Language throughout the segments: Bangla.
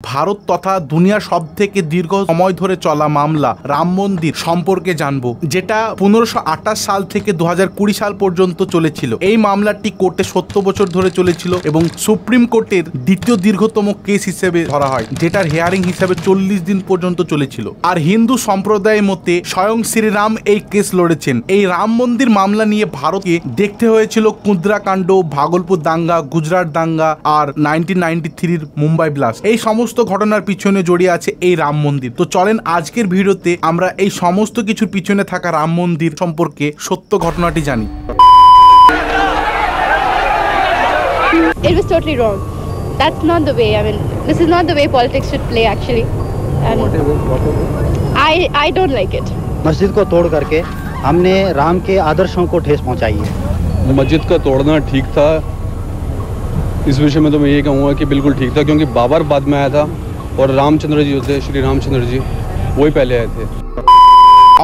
ভারত তথা দুনিয়া সবথেকে দীর্ঘ সময় ধরে চলা মামলা রাম মন্দির সম্পর্কে জানবো, যেটা 1528 সাল থেকে 2020 সাল পর্যন্ত চলেছিল। এই মামলাটি কোর্টে 70 বছর ধরে চলেছিল এবং সুপ্রিম কোর্টের দ্বিতীয় দীর্ঘতম কেস হিসেবে ধরা হয়, যেটার হিয়ারিং হিসেবে 40 দিন পর্যন্ত চলেছিল। আর হিন্দু সম্প্রদায়ের মতে স্বয়ং শ্রীরাম এই কেস লড়েছেন। এই রাম মন্দির মামলা নিয়ে ভারতকে দেখতে হয়েছিল কুদ্রাকাণ্ড, ভাগলপুর দাঙ্গা, গুজরাট দাঙ্গা আর 1993 মুম্বাই ব্লাস্ট। এই সমস্ত ঘটনার পিছনে জড়িয়ে আছে এই রাম মন্দির। তো চলেন আজকের ভিডিওতে আমরা এই সমস্ত কিছুর পিছনে থাকা রাম মন্দির সম্পর্কে সত্য ঘটনাটি জানি। It was totally wrong. That's not the way. I mean, this is not the way politics should play actually. And I don't like it. मस्जिद को तोड़ करके हमने राम के आदर्शों को ठेस पहुंचाई है। मस्जिद का तोड़ना ठीक था, इस विषय में तो मैं ये कहूँगा कि बिल्कुल ठीक था, क्योंकि बाबर बाद में आया था और रामचंद्र जी होते, श्री रामचंद्र जी वही पहले आए थे।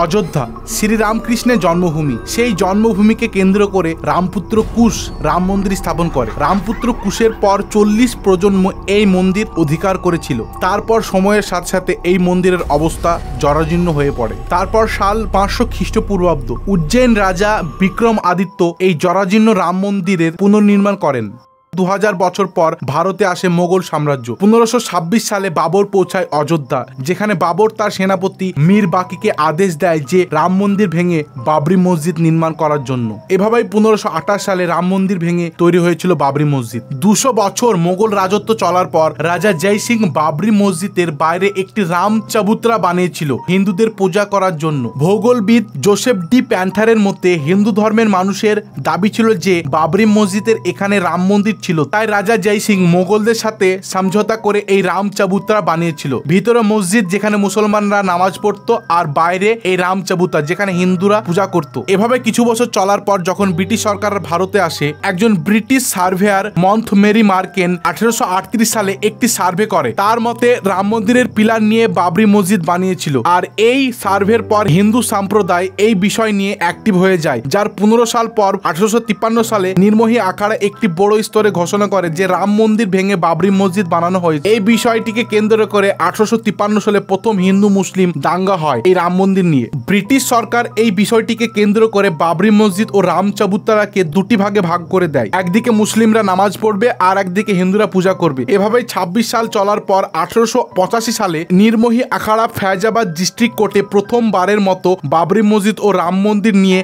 অযোধ্যা শ্রীরামকৃষ্ণের জন্মভূমি। সেই জন্মভূমিকে কেন্দ্র করে রামপুত্র কুশ রাম মন্দির স্থাপন করে। রামপুত্র কুশের পর 40 প্রজন্ম এই মন্দির অধিকার করেছিল। তারপর সময়ের সাথে সাথে এই মন্দিরের অবস্থা জরাজীর্ণ হয়ে পড়ে। তারপর সাল 500 খ্রিস্টপূর্বাব্দ উজ্জয়ন রাজা বিক্রম আদিত্য এই জরাজীর্ণ রাম মন্দিরের পুনর্নির্মাণ করেন। 2000 বছর পর ভারতে আসে মোগল সাম্রাজ্য। 1526 সালে বাবর পৌঁছায় অযোধ্যা, যেখানে বাবর তার সেনাপতি মীর বাকিকে আদেশ দেয় যে রাম মন্দির ভেঙে বাবরি মসজিদ নির্মাণ করার জন্য। এভাবেই 1528 সালে রাম মন্দির ভেঙে তৈরি হয়েছিল বাবরি মসজিদ। 200 বছর মোগল রাজত্ব চলার পর রাজা জয় সিং বাবরি মসজিদের বাইরে একটি রাম চাবুত্রা বানিয়েছিল হিন্দুদের পূজা করার জন্য। ভূগোলবিদ জোসেফ ডি প্যান্থারের মতে হিন্দু ধর্মের মানুষের দাবি ছিল যে বাবরি মসজিদের এখানে রাম মন্দির ছিল, তাই রাজা জয় সিং মোগলদের সাথে সমঝোতা করে এই রাম চাবুত্রা বানিয়েছিল। ভিতরে মসজিদ যেখানে মুসলমানরা নামাজ পড়তো আর বাইরে এই রাম চাবুত্রা যেখানে হিন্দুরা পূজা করত। এভাবে কিছু বছর চলার পর যখন ব্রিটিশ সরকার ভারতে আসে, একজন ব্রিটিশ সার্ভেয়ার মন্থমেরি মার্কেন 1838 সালে একটি সার্ভে করে। তার মতে রাম মন্দিরের পিলার নিয়ে বাবরি মসজিদ বানিয়েছিল। আর এই সার্ভের পর হিন্দু সম্প্রদায় এই বিষয় নিয়ে অ্যাক্টিভ হয়ে যায়, যার 15 সাল পর 1853 সালে নির্মোহী আখাড়া একটি বড় স্তরে ঘোষণা করে যে রাম মন্দির ভেঙে বাবরি মসজিদ বানানো হয়েছে। এই বিষয়টিকে কেন্দ্র করে 1853 সালে প্রথম হিন্দু মুসলিম দাঙ্গা হয় এই রাম মন্দির নিয়ে। ব্রিটিশ সরকার এই বিষয়টিকে কেন্দ্র করে বাবরি মসজিদ ও রাম চাবুত্রাকে দুটি ভাগে ভাগ করে দেয়। একদিকে মুসলিমরা নামাজ পড়বে আর একদিকে হিন্দুরা পূজা করবে। এভাবেই 26 সাল চলার পর 1885 সালে নির্মোহী আখাড়া ফৈজাবাদ ডিস্ট্রিক্ট কোর্টে প্রথমবারের মতো বাবরি মসজিদ ও রাম মন্দির নিয়ে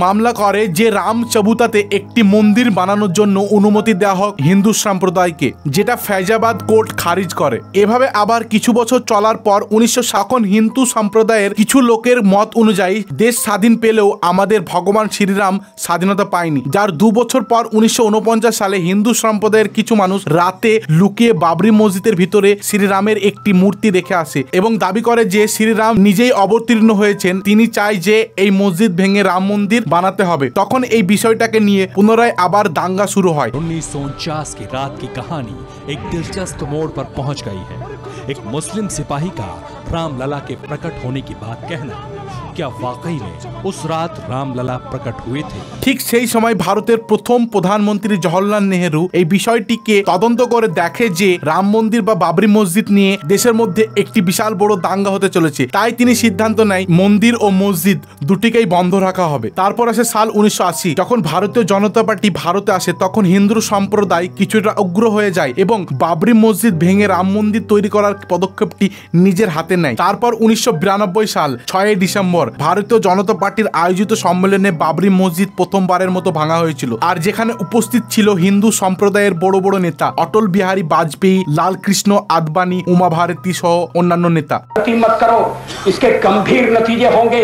মামলা করে যে রাম চাবুতাতে একটি মন্দির বানানোর জন্য অনুমতি দেওয়া হোক হিন্দু সম্প্রদায়কে, যেটা ফৈজাবাদ কোর্ট খারিজ করে। এভাবে আবার কিছু বছর চলার পর 1956 হিন্দু সম্প্রদায়ের কিছু লোকের মত অনুযায়ী দেশ স্বাধীন পেলেও আমাদের ভগবান শ্রীরাম স্বাধীনতা পায়নি, যার 2 বছর পর 1949 সালে হিন্দু সম্প্রদায়ের কিছু মানুষ রাতে লুকিয়ে বাবরি মসজিদের ভিতরে শ্রীরামের একটি মূর্তি রেখে আসে এবং দাবি করে যে শ্রীরাম নিজেই অবতীর্ণ হয়েছেন, তিনি চায় যে এই মসজিদ ভেঙে রাম মন্দির বানাতে হবে। তখন এই বিষয়টাকে নিয়ে পুনরায় আবার দাঙ্গা শুরু হয়। 1949 की रात की कहानी एक दिलचस्प मोड़ पर पहुंच गई है। एक मुस्लिम सिपाही का रामलला के प्रकट होने की बात कहना, क्या वाकई में उस रात रामलला प्रकट हुए थे? ঠিক সেই সময় ভারতের প্রথম প্রধানমন্ত্রী জওহরলাল নেহেরু এই বিষয়টিকে তদন্ত করে দেখে যে রাম মন্দির বা বাবরি মসজিদ নিয়ে দেশের মধ্যে একটি বিশাল বড় দাঙ্গা হতে চলেছে। তাই তিনি সিদ্ধান্ত নেয় মন্দির ও মসজিদ দুটিকেই বন্ধ রাখা হবে। তারপর আসে সাল 1980, যখন ভারতীয় জনতা পার্টি ভারতে আসে, তখন হিন্দু সম্প্রদায় কিছুটা উগ্র হয়ে যায় এবং বাবরি মসজিদ ভেঙে রাম মন্দির তৈরি করার পদক্ষেপটি নিজের হাতে নেয়। তারপর 1992 সাল 6 ডিসেম্বর ভারতীয় জনতা পার্টির আয়োজিত সম্মেলনে বাবরি মসজিদ প্রথমবারের মতো ভাঙা হয়েছিল, আর যেখানে উপস্থিত ছিল হিন্দু সম্প্রদায়ের বড় বড় নেতা অটল বিহারী বাজপেয়ী, লাল কৃষ্ণ আদবানি, উমা भारती সহ অন্যান্য নেতা। मत करो, इसके गंभीर नतीजे होंगे।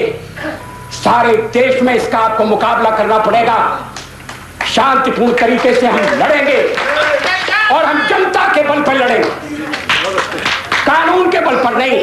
सारे देश में इसका आपको मुकाबला करना पड़ेगा। शांतिपूर्ण तरीके से हम लड़ेंगे और हम जनता के बल पर लड़ेंगे, कानून के बल पर नहीं।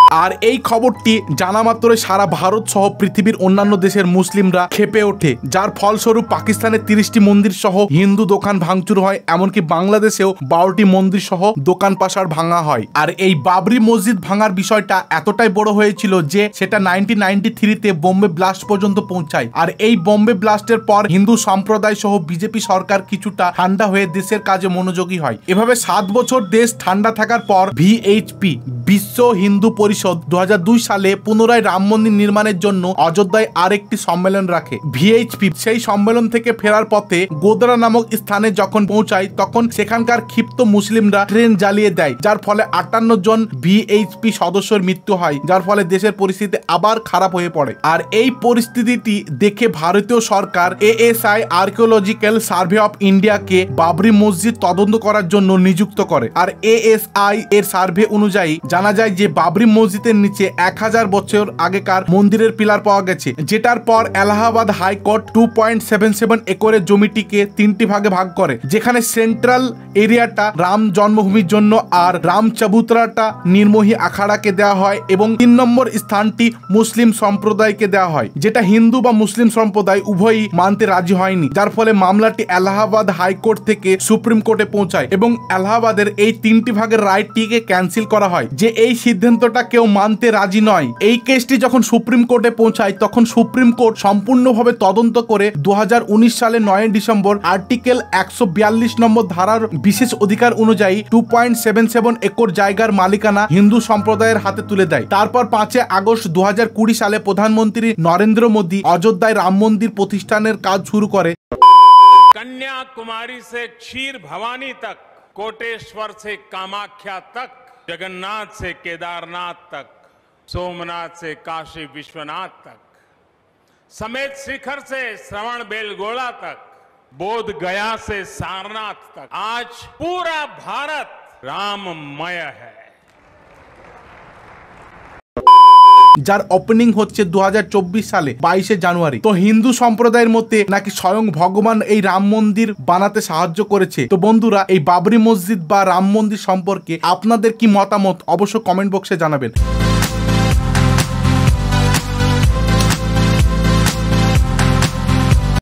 আর এই খবরটি জানা মাত্রই সারা ভারত সহ পৃথিবীর অন্যান্য দেশের মুসলিমরা ক্ষেপে ওঠে, যার ফলস্বরূপ পাকিস্তানের 30টি মন্দির সহ হিন্দু দোকান ভাঙচুর হয়, এমনকি বাংলাদেশেও 12টি মন্দির সহ দোকান পাশার ভাঙা হয়। আর এই বাবরি মসজিদ ভাঙার বিষয়টা এতটাই বড় হয়েছিল যে সেটা 1993-তে বোম্বে ব্লাস্ট পর্যন্ত পৌঁছায়। আর এই বোম্বে ব্লাস্টের পর হিন্দু সম্প্রদায় সহ বিজেপি সরকার কিছুটা ঠান্ডা হয়ে দেশের কাজে মনোযোগী হয়। এভাবে 7 বছর দেশ ঠান্ডা থাকার পর ভিএইচপি বিশ্ব হিন্দু পরিষদ 2002 সালে পুনরায় রাম মন্দির নির্মাণের জন্য অযোধ্যায় আরেকটি সম্মেলন রাখে। ভিএইচপি সেই সম্মেলন থেকে ফেরার পথে গোদরা নামক স্থানে যখন পৌঁছায় তখন সেখানকার ক্ষিপ্ত মুসলিমরা ট্রেন জ্বালিয়ে দেয়, যার ফলে 58 জন ভিএইচপি সদস্যের মৃত্যু হয়, যার ফলে দেশের পরিস্থিতি আবার খারাপ হয়ে পড়ে। আর এই পরিস্থিতিটি দেখে ভারতীয় সরকার এএসআই আর্কিওলজিক্যাল সার্ভে অফ ইন্ডিয়াকে বাবরি মসজিদ তদন্ত করার জন্য নিযুক্ত করে। আর এএসআই এর সার্ভে অনুযায়ী জানা যায় যে বাবরি মসজিদের নিচে 1000 বছর আগেকার মন্দিরের পিলার পাওয়া গেছে, যেটার পর এলাহাবাদ হাইকোর্ট 2.77 একরের জমিটিকে 3টি ভাগে ভাগ করে, যেখানে সেন্ট্রাল এরিয়াটা রাম জন্মভূমির জন্য আর রাম চাবুতরাটা নির্মোহী আখাড়াকে দেওয়া হয় এবং 3 নম্বর স্থানটি মুসলিম সম্প্রদায়কে দেওয়া হয়, যেটা হিন্দু বা মুসলিম সম্প্রদায় উভয়ই মানতে রাজি হয়নি, যার ফলে মামলাটি এলাহাবাদ হাইকোর্ট থেকে সুপ্রিম কোর্টে পৌঁছায় এবং এলাহাবাদের এই 3টি ভাগের রায়টিকে ক্যান্সেল করা হয় যে এই সিদ্ধান্তটা কেউ মানতে রাজি নয়। এই কেসটি যখন সুপ্রিম কোর্টে পৌঁছায় তখন সুপ্রিম কোর্ট সম্পূর্ণভাবে তদন্ত করে 2019 সালে 9 ডিসেম্বর আর্টিকেল 142 নম্বর ধারার বিশেষ অধিকার অনুযায়ী 2.77 একর জায়গার মালিকানা হিন্দু সম্প্রদায়ের হাতে তুলে দেয়। তারপর 5 আগস্ট 2020 সালে প্রধানমন্ত্রী নরেন্দ্র মোদী অযোধ্যায় রাম মন্দির প্রতিষ্ঠানের কাজ শুরু করে। कन्याकुमारी से क्षीर भवानी तक, कोटेश्वर से कामाख्या तक, जगन्नाथ से केदारनाथ तक, सोमनाथ से काशी विश्वनाथ तक, समेत शिखर से श्रवण बेलगोला तक, बोध गया से सारनाथ तक, आज पूरा भारत राममय है। যার ওপেনিং হচ্ছে 2024 সালে 22 জানুয়ারি। তো হিন্দু সম্প্রদায়ের মধ্যে নাকি স্বয়ং ভগবান এই রাম মন্দির বানাতে সাহায্য করেছে। তো বন্ধুরা, এই বাবরি মসজিদ বা রাম মন্দির সম্পর্কে আপনাদের কি মতামত অবশ্যই কমেন্ট বক্সে জানাবেন।